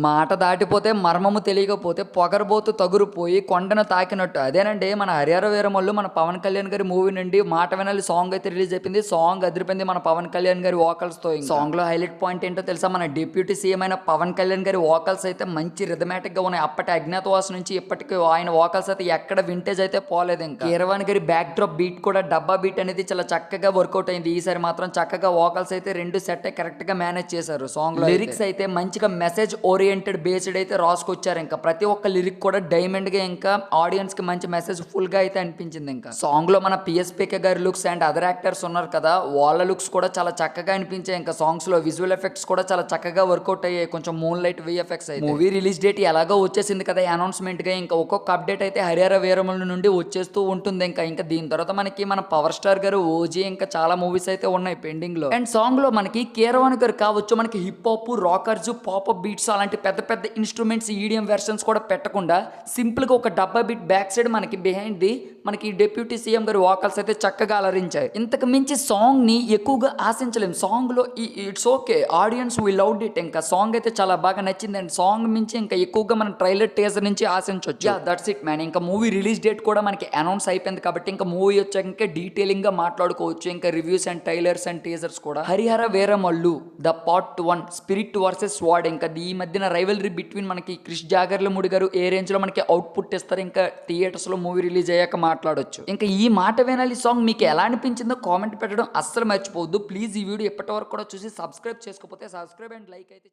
మాట దాటిపోతే మర్మము తెలియకపోతే పొగరబోతు తగురుపోయి కొండను తాకినట్టు. అదేనండి మన హరిహర వీరమల్లు మన పవన్ కళ్యాణ్ గారి మూవీ నుండి మాట వినాలి సాంగ్ అయితే రిలీజ్ అయిపోయింది. సాంగ్ అదిరిపోయింది మన పవన్ కళ్యాణ్ గారి వోకల్స్ తో. సాంగ్ లో హైలైట్ పాయింట్ ఏంటో తెలుసా, మన డిప్యూటీ సీఎం అయిన పవన్ కళ్యాణ్ గారి వోకల్స్ అయితే మంచి రిథమాటిక్ గా ఉన్నాయి. అప్పటి అజ్ఞాతవాస నుంచి ఇప్పటికి ఆయన వోకల్స్ అయితే ఎక్కడ వింటేజ్ అయితే పోలేదు. ఇంకా కీరవాణి గారి బ్యాక్ డ్రాప్ బీట్ కూడా డబ్బా బీట్ అనేది చాలా చక్కగా వర్కౌట్ అయింది. ఈసారి మాత్రం చక్కగా వోకల్స్ అయితే రెండు సెట్ కరెక్ట్ గా మేనేజ్ చేశారు. సాంగ్ లో లిరిక్స్ అయితే మంచిగా మెసేజ్ ఓరియంటెడ్ బేస్డ్ అయితే రాసుకొచ్చారు. ఇంకా ప్రతి ఒక్క లిరిక్ కూడా డైమండ్ గా ఇంకా ఆడియన్స్ కి మంచి మెసేజ్ ఫుల్ గా అయితే అనిపించింది. ఇంకా సాంగ్ లో మన పిఎస్పీకే గారి లుక్స్ అండ్ అదర్ యాక్టర్స్ ఉన్నారు కదా, వాళ్ళ లుక్స్ కూడా చాలా చక్కగా అనిపించాయి. ఇంకా సాంగ్స్ లో విజువల్ ఎఫెక్ట్స్ కూడా చాలా చక్కగా వర్కౌట్ అయ్యాయి. కొంచెం మూన్ లైట్ విఎఫ్ఎక్స్ అయితే మూవీ రిలీజ్ డేట్ ఎలాగో వచ్చేసింది కదా అనౌన్స్మెంట్ గా. ఇంకా ఒక్కొక్క అప్డేట్ అయితే హరిహర వీరమల్లు నుండి వచ్చేస్తూ ఉంటుంది. ఇంకా దీని తర్వాత మనకి మన పవర్ స్టార్ గారు ఓజీ ఇంకా చాలా మూవీస్ అయితే ఉన్నాయి పెండింగ్ లో. అండ్ సాంగ్ లో మనకి కీరవాణి గారు కావచ్చు, మనకి hip hop rockers pop up beats అలాంటి పెద్ద పెద్ద ఇన్స్ట్రుమెంట్స్ ఈడియం వెర్షన్స్ కూడా పెట్టకుండా సింపుల్ గా ఒక డబ్బా బీట్ బ్యాక్ సైడ్ మనకి బిహైండ్ ది మనకి డిప్యూటీ సీఎం గారి వాకల్స్ అయితే చక్కగా అలరించాయి. ఇంతకు మించి సాంగ్ ని ఎక్కువగా ఆశించలేం. సాంగ్ లో it's okay, audience we loved it. ఇంకా సాంగ్ అయితే చాలా బాగా నచ్చింది. అండ్ సాంగ్ మించి ఇంకా ఎక్కువగా మనం ట్రైలర్ టీజర్ నుంచి ఆశించవచ్చు. That's it man. ఇంకా మూవీ రిలీజ్ డేట్ కూడా మనకి అనౌన్స్ అయిపోయింది కాబట్టి ఇంకా మూవీ వచ్చాక ఇంకా డీటెయిలింగ్ గా మాట్లాడుకోవచ్చు. ఇంకా reviews and trailers and teasers కూడా. Harihara Veeramallu the part 1 spirit versus squad. ఇంకా ఈ మధ్యన రైవలరీ బిట్వీన్ మనకి క్రిష్ జాగర్లమూడి గారు ఏ రేంజ్ లో మనకి అవుట్పుట్ ఇస్తారు ఇంకా థియేటర్స్ లో మూవీ రిలీజ్ అయ్యాక మాట్లాడొచ్చు. ఇంకా ఈ మాట వినాలి సాంగ్ మీకు ఎలా అనిపించిందో కామెంట్ పెట్టడం అస్సలు మర్చిపోవద్దు ప్లీజ్. ఈ వీడియో ఇప్పటి వరకు కూడా చూసి సబ్స్క్రైబ్ చేసుకోకపోతే సబ్స్క్రైబ్ అండ్ లైక్ అయితే